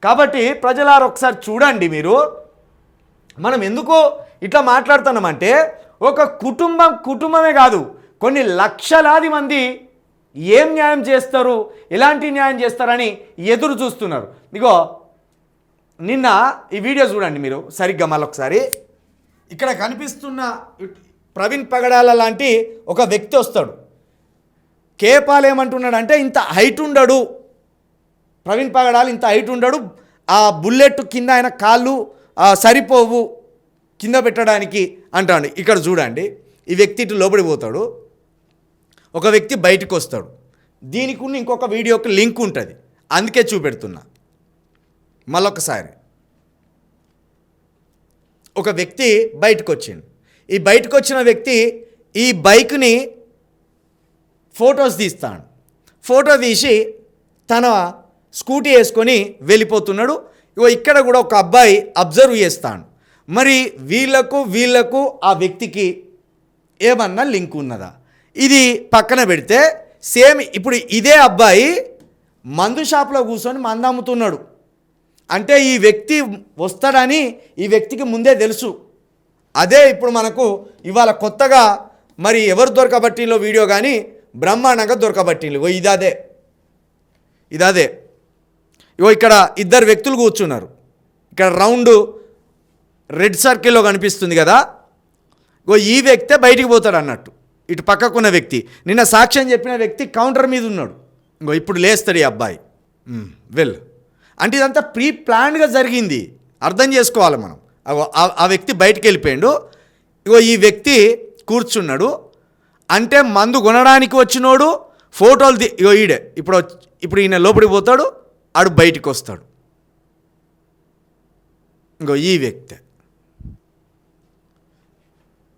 కాబట్టి ప్రజలారు ఒకసారి చూడండి. మీరు మనం ఎందుకు ఇట్లా మాట్లాడుతున్నామంటే ఒక కుటుంబమే కాదు, కొన్ని లక్షలాది మంది ఏం న్యాయం చేస్తారు, ఎలాంటి న్యాయం చేస్తారని ఎదురు చూస్తున్నారు. ఇగో నిన్న ఈ వీడియో చూడండి మీరు సరిగ్గా మళ్ళొకసారి. ఇక్కడ కనిపిస్తున్న ప్రవీణ్ పగడాల లాంటి ఒక వ్యక్తి వస్తాడు. కేపాల్ ఏమంటున్నాడు అంటే ఇంత హైట్ ఉండడు, ప్రవీణ్ పగడాలు ఇంత హైట్ ఉండడు, ఆ బుల్లెట్ కింద ఆయన కాళ్ళు సరిపోవు కింద పెట్టడానికి అంటాడు. ఇక్కడ చూడండి, ఈ వ్యక్తి ఇటు లోపలికి పోతాడు, ఒక వ్యక్తి బయటకు వస్తాడు. దీనికి ఉన్న ఇంకొక వీడియోకి లింక్ ఉంటుంది, అందుకే చూపెడుతున్నా. మళ్ళొకసారి ఒక వ్యక్తి బయటకు వచ్చిండు. ఈ బయటకు వచ్చిన వ్యక్తి ఈ బైక్ని ఫొటోస్ తీస్తాడు. ఫోటో తీసి తన స్కూటీ వేసుకొని వెళ్ళిపోతున్నాడు. ఇగో ఇక్కడ కూడా ఒక అబ్బాయి అబ్జర్వ్ చేస్తాడు. మరి వీళ్ళకు ఆ వ్యక్తికి ఏమన్నా లింక్ ఉన్నదా? ఇది పక్కన పెడితే సేమ్ ఇప్పుడు ఇదే అబ్బాయి మందు షాప్లో కూర్చొని మందు అమ్ముతున్నాడు. అంటే ఈ వ్యక్తి వస్తాడని ఈ వ్యక్తికి ముందే తెలుసు. అదే ఇప్పుడు మనకు ఇవాళ కొత్తగా మరి ఎవరు దొరకబట్టిలో వీడియో కానీ బ్రహ్మాండంగా దొరకబట్టింది. ఇదే ఇగో ఇక్కడ ఇద్దరు వ్యక్తులు కూర్చున్నారు. ఇక్కడ రౌండ్ రెడ్ సర్కిల్లో కనిపిస్తుంది కదా, ఇగో ఈ వ్యక్తే బయటికి పోతాడు అన్నట్టు. ఇటు పక్కకున్న వ్యక్తి, నిన్న సాక్ష్యం చెప్పిన వ్యక్తి కౌంటర్ మీద ఉన్నాడు. ఇంకో ఇప్పుడు లేస్తాడు ఈ అబ్బాయి. అంటే ఇదంతా ప్రీ ప్లాన్డ్గా జరిగింది, అర్థం చేసుకోవాలి మనం. ఆ వ్యక్తి బయటికి వెళ్ళిపోయాడు. ఇగో ఈ వ్యక్తి కూర్చున్నాడు. అంటే మందు కొనడానికి వచ్చినోడు ఫోటోలు ఇగో ఈడే ఇప్పుడు ఈయన లోపలికి పోతాడు, ఆడు బయటికి వస్తాడు. ఇంకో ఈ వ్యక్తి